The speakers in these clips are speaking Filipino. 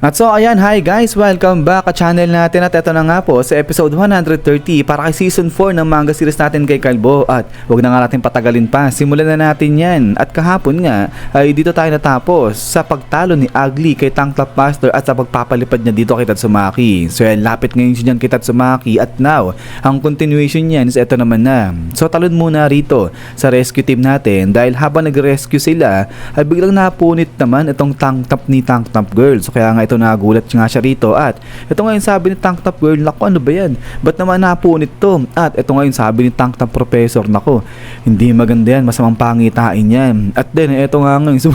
At so ayan, hi guys, welcome back sa channel natin at ito na nga po sa episode 130 para kay season 4 ng manga series natin kay Kalbo. At wag na nga natin patagalin pa, simulan na natin yan. At kahapon nga ay dito tayo natapos sa pagtalo ni Ugly kay Tank Top Master at sa pagpapalipad niya dito kay Tatsumaki. So yan, lapit ngayon siya kay Tatsumaki at now ang continuation niyan is ito naman na. So talon muna rito sa rescue team natin dahil habang nag-rescue sila ay biglang napunit naman itong Tank Top ni Tank Top Girl. So kaya nga ito nagulat nga siya rito at ito ngayon sabi ni Tank Top Girl, naku ano ba yan? Ba't naman napunit to? At ito ngayon sabi ni Tank Top Professor, naku hindi maganda yan, masamang pangitain yan. At then ito nga ngayon, so,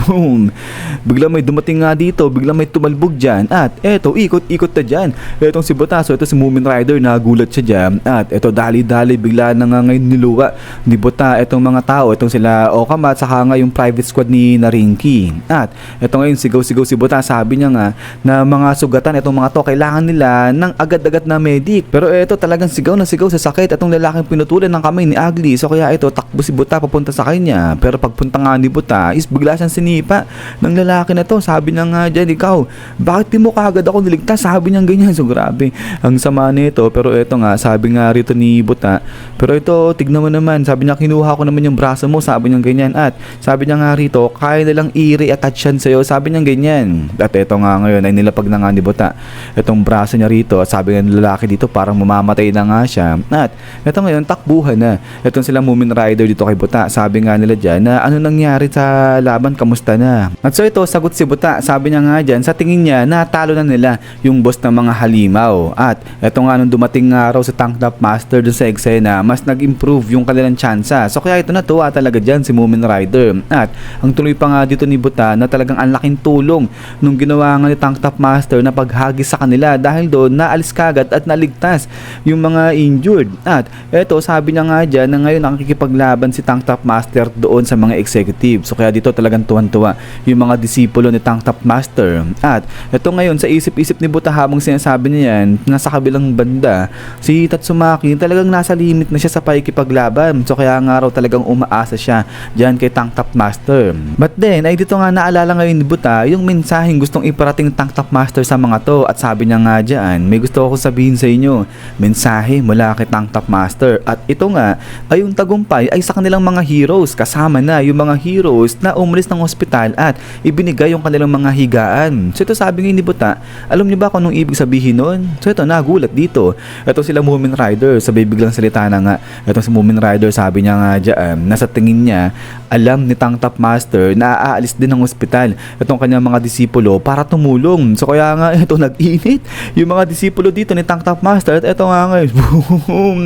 bigla may dumating nga dito, bigla may tumalbog dyan at ito ikot-ikot na dyan. Itong si Botaso, ito si Moomin Rider, nagulat siya dyan at ito dali-dali bigla na nga ngayon niluwa ni Bota itong mga tao, itong sila Okama at saka nga yung private squad ni Narinki. At ito ngayon sigaw-sigaw si Bota, sabi niya nga na mga sugatan itong mga to kailangan nila ng agad-agad na medic, pero ito talagang sigaw na sigaw sa sakit itong lalaking pinutulan ng kamay ni Ugly. So kaya ito takbo si Buta papunta sa kanya, pero pagpunta nga ni Buta is bigla siyang sinipa ng lalaki na to. Sabi niya nga dyan, ikaw bakit di mo kaagad ako niligtas? Sabi niya ganyan. So grabe ang sama nito, pero ito nga sabi nga rito ni Buta, pero ito tignan mo naman, sabi niya kinuha ko naman yung braso mo, sabi niya ganyan. At sabi niya nga rito kaya nilang i-reattach yan sa'yo, sabi niya ganyan. At ito nga ngayon ay nilapag na nga ni Buta itong braso niya rito at sabi ng lalaki dito parang mamamatay na nga siya. At ito ngayon takbuhan na itong sila Moomin Rider dito kay Buta. Sabi nga nila dyan na ano nangyari sa laban, kamusta na? At so ito sagot si Buta, sabi niya nga dyan sa tingin niya natalo na nila yung boss ng mga halimaw. At ito nga nung dumating nga raw sa Tank Top Master dun sa eksena, mas nag-improve yung kanilang tsansa. So kaya ito natuwa talaga dyan si Moomin Rider. At ang tuloy pa nga dito ni Buta na talagang ang laking tulong nung ginawa nga ni Tank Top Master na paghagis sa kanila dahil doon naalis kagad at naligtas yung mga injured. At eto sabi niya nga dyan na ngayon nakikipaglaban si Tank Top Master doon sa mga executive. So kaya dito talagang tuwan-tuwa yung mga disipulo ni Tank Top Master. At eto ngayon sa isip-isip ni Buta habang sinasabi niya yan, nasa kabilang banda si Tatsumaki talagang nasa limit na siya sa pakikipaglaban. So kaya nga raw talagang umaasa siya dyan kay Tank Top Master. But then ay dito nga naalala ngayon ni Buta yung mensaheng gustong iparating Tank Top Master sa mga to. At sabi niya nga dyan, may gusto ako sabihin sa inyo, mensahe mula kay Tank Top Master. At ito nga ay yung tagumpay ay sa kanilang mga heroes, kasama na yung mga heroes na umalis ng ospital at ibinigay yung kanilang mga higaan. So ito sabi nga ni Buta, alam niyo ba kung anong ibig sabihin nun? So ito nagulat dito, ito sila Moomin Rider, sabay biglang salita na nga ito si Moomin Rider, sabi niya nga dyan, nasa tingin niya alam ni Tank Top Master na aalis din ng ospital itong kanyang mga disipulo para tumulong. So kaya nga ito nag-init yung mga disipulo dito ni Tank Top Master. At ito nga ngayon boom,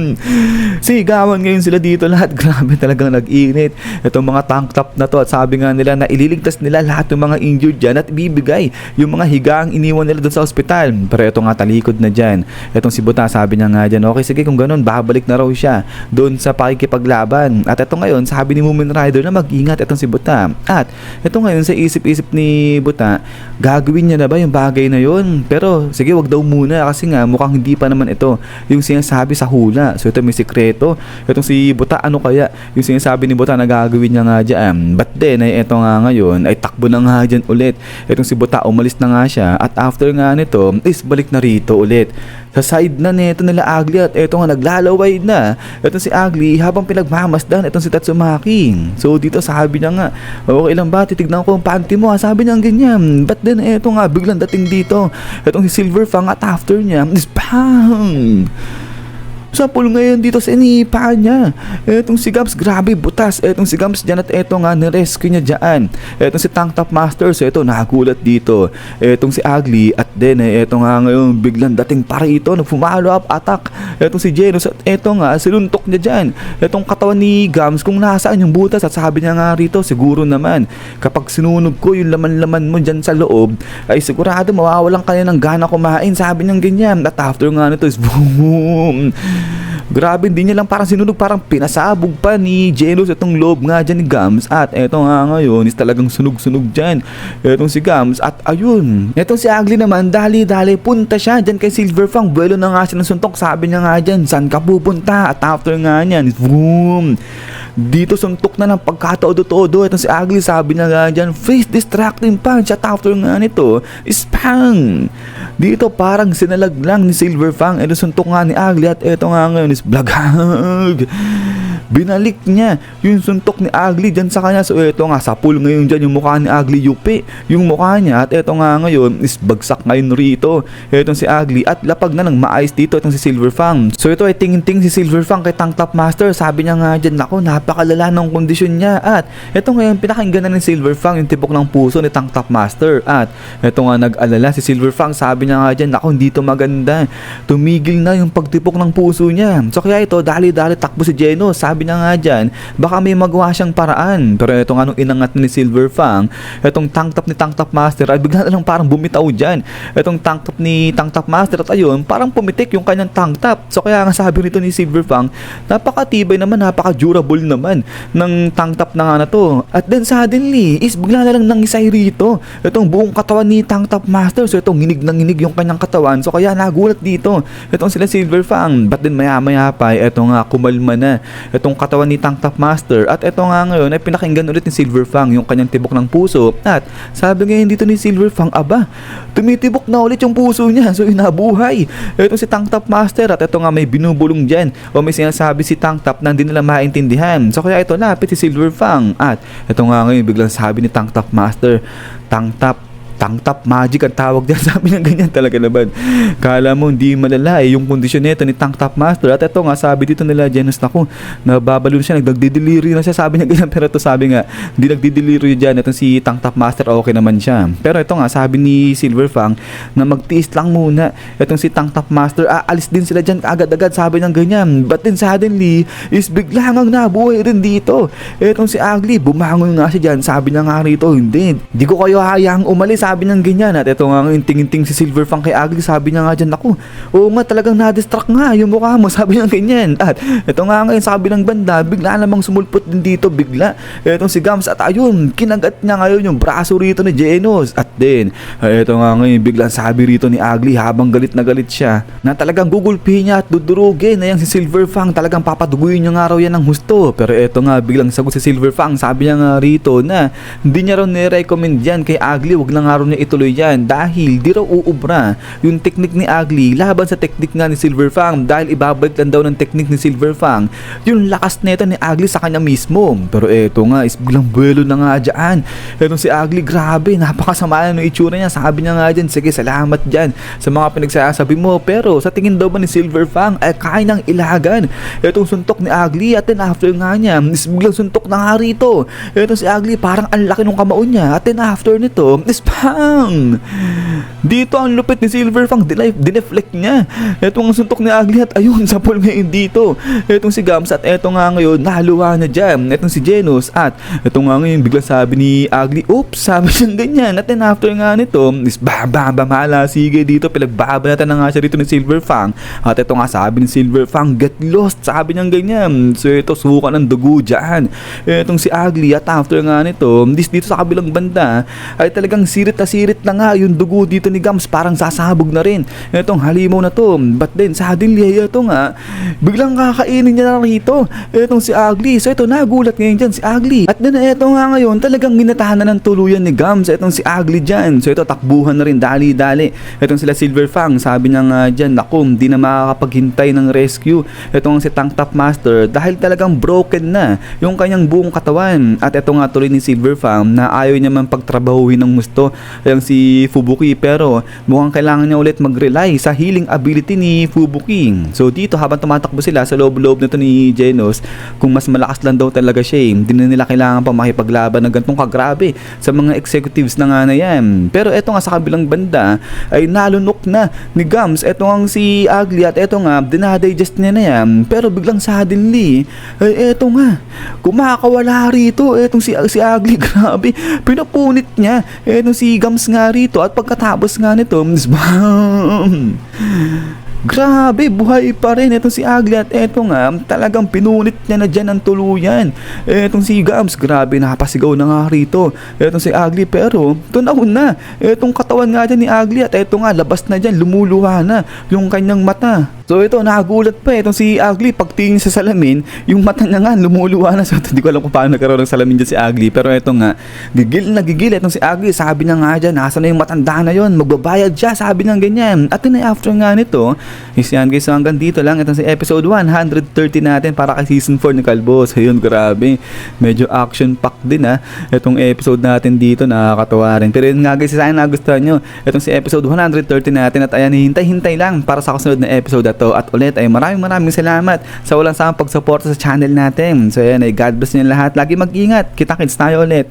sigawan ngayon sila dito lahat. Grabe talagang nag-init itong mga Tank Top na to. At sabi nga nila na ililigtas nila lahat ng mga injured dyan at ibibigay yung mga higaang iniwan nila doon sa ospital. Pero ito nga talikod na dyan itong si Buta, sabi niya nga dyan, okay sige kung ganun babalik na raw siya doon sa pakikipaglaban. At ito ngayon sabi ni Moomin Rider na mag-ingat itong si Buta. At ito ngayon sa isip-isip ni Buta, gagawin niya na ba yung bagay na yun? Pero sige wag daw muna kasi nga mukhang hindi pa naman ito yung sinasabi sa hula. So ito may sikreto itong si Buta, ano kaya yung sinasabi ni Buta na gagawin niya nga dyan. But then ay ito nga ngayon ay takbo na nga dyan ulit itong si Buta, umalis na nga siya. At after nga nito is balik na rito ulit sa side na nito nila Ugly. At eto nga naglalaway na itong si Ugly habang pinagmamasdan itong si Tatsumaki. So dito sabi niya nga, okay lang ba titignan ko ang panty mo, sabi niya ganyan. But then eto nga biglang dating dito itong si Silver Fang at after niya is bang sapul ngayon dito sa inipa niya etong si Gams. Grabe butas etong si Gams dyan. At eto nga nirescue niya dyan etong si Tank Top Master. So eto nakagulat dito etong si Ugly. At then eto nga ngayon biglang dating para ito nag-follow up attack etong si Genos. At eto nga sinuntok niya dyan etong katawan ni Gams kung nasaan yung butas. At sabi niya nga rito siguro naman kapag sinunog ko yung laman-laman mo dyan sa loob ay sigurado mawawalan ka ng gana kumain, sabi niya ganyan. At after nga nito is boom, Grabe, hindi niya lang parang sinunog, parang pinasabog pa ni Genos itong loob nga dyan ni Gams. At eto nga ngayon is talagang sunog-sunog dyan etong si Gams. At ayun, etong si Ugly naman, dali-dali punta siya dyan kay Silverfang. Buwelo na nga siya ng suntok, sabi niya nga dyan, saan ka pupunta? At after nga niyan, boom, dito suntok na ng pagkatodo-todo itong si Ugly, sabi niya nga dyan, face distracting punch. At after nga nito, spang! Dito parang sinalag lang ni Silverfang, eto suntok nga ni Ugly. At eto nga ngayon is blagag. Binalik niya yung suntok ni Ugly dyan sa kanya. So eto nga, sa pool ngayon dyan yung mukha ni Ugly, yupi yung mukha niya. At eto nga ngayon is bagsak ngayon rito etong si Ugly. At lapag na ng maayos dito itong si Silverfang. So ito ay tingin-tingin si Silverfang kay Tank Top Master. Sabi niya nga dyan, naku, napakalala ng kondisyon niya. At eto ngayon, pinakinggan na ni Silverfang yung tibok ng puso ni Tank Top Master. At eto nga, nag-alala si Silverfang. Sabi niya nga dyan, naku, hindi to maganda, tumigil na yung pagtipok ng puso niya. So kaya ito, dali-dali takbo si Genos. Sabi niya nga dyan, baka may magawa siyang paraan. Pero eto nga, nung inangat ni Silverfang etong tank top ni Tank Top Master, ay bigla na lang parang bumitaw dyan etong tank top ni Tank Top Master. At ayun, parang pumitik yung kanyang tank top. So kaya nga sabi nito ni Silverfang, napakatibay naman, napaka-durable naman ng tank top na nga na to. At then suddenly, is bigla na lang nangisay rito etong buong katawan ni Tank Top Master. So etong nginig na nginig yung kanyang katawan. So kaya nagulat dito etong sila Silverfang. But then maya-maya pa, eto nga, kumalma na etong katawan ni Tank Top Master. At eto nga ngayon ay pinakinggan ulit ni Silverfang yung kanyang tibok ng puso. At sabi ngayon dito ni Silverfang, aba, tumitibok na ulit yung puso niya. So inabuhay etong si Tank Top Master. At eto nga, may binubulong dyan o may sinasabi si Tank Top na hindi nila maintindihan. So kaya ito, lapit si Silverfang. At eto nga ngayon, biglang sabi ni Tank Top Master, Tank Top Magic ang tawag dyan. Sabi niya ganyan talaga naman. Kala mo hindi malala yung kondisyon nito ni Tank Top Master. At ito nga, sabi dito nila Genos, naku, nababalo siya, nagdideliri na siya. Sabi niya ganyan. Pero ito sabi nga, hindi nagdideliri dyan. Itong si Tank Top Master, okay naman siya. Pero ito nga, sabi ni Silverfang na magtiis lang muna itong si Tank Top Master. Aalis din sila dyan agad-agad. Sabi niya ganyan. But then suddenly, is biglang ang nabuhay rin dito itong si Ugly. Bumangon nga siya dyan. Sabi niya nga rito, hindi ko kayo hayaang umalis. Sabi niya ganyan. At ito nga, tingin-tingin si Silverfang kay Ugly. Sabi niya nga dyan, ako, oo nga, talagang na-distract nga yung mukha mo. Sabi niya ganyan. At ito nga ngayon, sabi ng banda, bigla namang sumulpot din dito, bigla etong si Gams. At ayun, kinagat niya ngayon yung braso rito ni Genos. At then, ito nga ngayon, biglang sabi rito ni Ugly habang galit na galit siya, na talagang gugulpihin niya at dudurugin na yung si Silverfang. Talagang papaduguin niya nga raw yan ng husto. Pero ito nga, biglang sagot si Silverfang. Sabi niya nga rito na hindi niya raw ni-recommend yan kay Ugly. Wag na nga raw niya ituloy yan dahil di raw uubra yung teknik ni Ugly laban sa teknik nga ni Silverfang, dahil ibabalik lang daw ng teknik ni Silverfang yung lakas nito ni Ugly sa kanya mismo. Pero eto nga, is biglang buwelo na nga dyan etong si Ugly. Grabe, napakasama ng itsura niya. Sabi niya nga dyan, sige, salamat dyan sa mga pinagsasabi mo. Pero sa tingin daw ba ni Silverfang ay kaya nang ilagan etong suntok ni Ugly. At then after nga niya, is biglang suntok na nga rito etong si Ugly, parang ang laki ng kamao niya. At then after nito, is bang! Dito ang lupit ni Silverfang, dineflect niya etong suntok ni Ugly. At ayun, sa pool ngayon dito etong si Gams. At eto nga ngayon, nahaluwa na dyan etong si Genos. At eto nga ngayon, biglang sabi ni Ugly, oops, sabi siyang ganyan. At then after nga nito, is mahala, sige dito, pinagbabanatan na nga siya dito ni Silverfang. At eto nga, sabi ni Silverfang, get lost, sabi niyang ganyan. So ito, suka ng dugo dyan etong si Ugly. At after nga nito, dito sa kabilang banda ay talagang sirit na nga yung dugo dito ni Gams, parang sasabog na rin etong halimaw na to. But then suddenly, ito nga, biglang kakainin niya na rito etong si Ugly. So ito, nagulat ngayon dyan si Ugly. At then ito nga ngayon, talagang minatahan na ng tuluyan ni Gams etong si Ugly dyan. So ito, takbuhan na rin, dali-dali etong sila Silverfang. Sabi niya nga dyan, naku, hindi na makakapaghintay ng rescue etong si Tank Top Master dahil talagang broken na yung kanyang buong katawan. At ito nga tuloy ni Silverfang na ayaw niya man pagtrabahuhin ng gusto yung si Fubuki, pero mukhang kailangan niya ulit mag-rely sa healing ability ni Fubuki. So dito, habang tumatakbo sila sa loob-loob nito ni Genos, kung mas malakas lang daw talaga siya, hindi na nila kailangan pa makipaglaban ng gantong kagrabe sa mga executives na nga na yan. Pero eto nga, sa kabilang banda ay nalunok na ni Gams etong si Ugly. At eto nga, dinadigest niya na yan. Pero biglang suddenly ay eto nga, kumakawala rito etong si Ugly. Grabe, pinapunit niya etong si Gams nga rito. At pagkatapos nga nito, Grabe, buhay pa rin itong si Ugly at eto nga, talagang pinunit niya na dyan ng tuluyan. Etong si Gams, grabe, napasigaw na nga rito. Etong si Ugly, pero tunaw na. Etong katawan nga dyan ni Ugly at eto nga, labas na dyan, lumuluha na yung kanyang mata. So ito, nakagulat pa itong si Ugly, pagtingin sa salamin, yung mata niya nga, lumuluha na. So hindi ko alam kung paano nagkaroon ng salamin dyan si Ugly, pero eto nga, gigil na gigil itong si Ugly. Sabi niya nga dyan, nasa na yung matanda na yon, magbabayad siya, sabi niya ganyan. At after nga nito, is yan guys, so hanggang dito lang itong si episode 130 natin para kay season 4 ni Kalbo. So yun, grabe, medyo action packed din itong episode natin dito, nakakatawa rin. Pero yun nga guys, sana nagustuhan nyo itong si episode 130 natin. At ayan, hintay-hintay lang para sa kasunod na episode na to. At ulit ay maraming salamat sa walang samang pagsuporta sa channel natin. So ayan, ay God bless nyo lahat, lagi mag-ingat, kita-kits tayo ulit.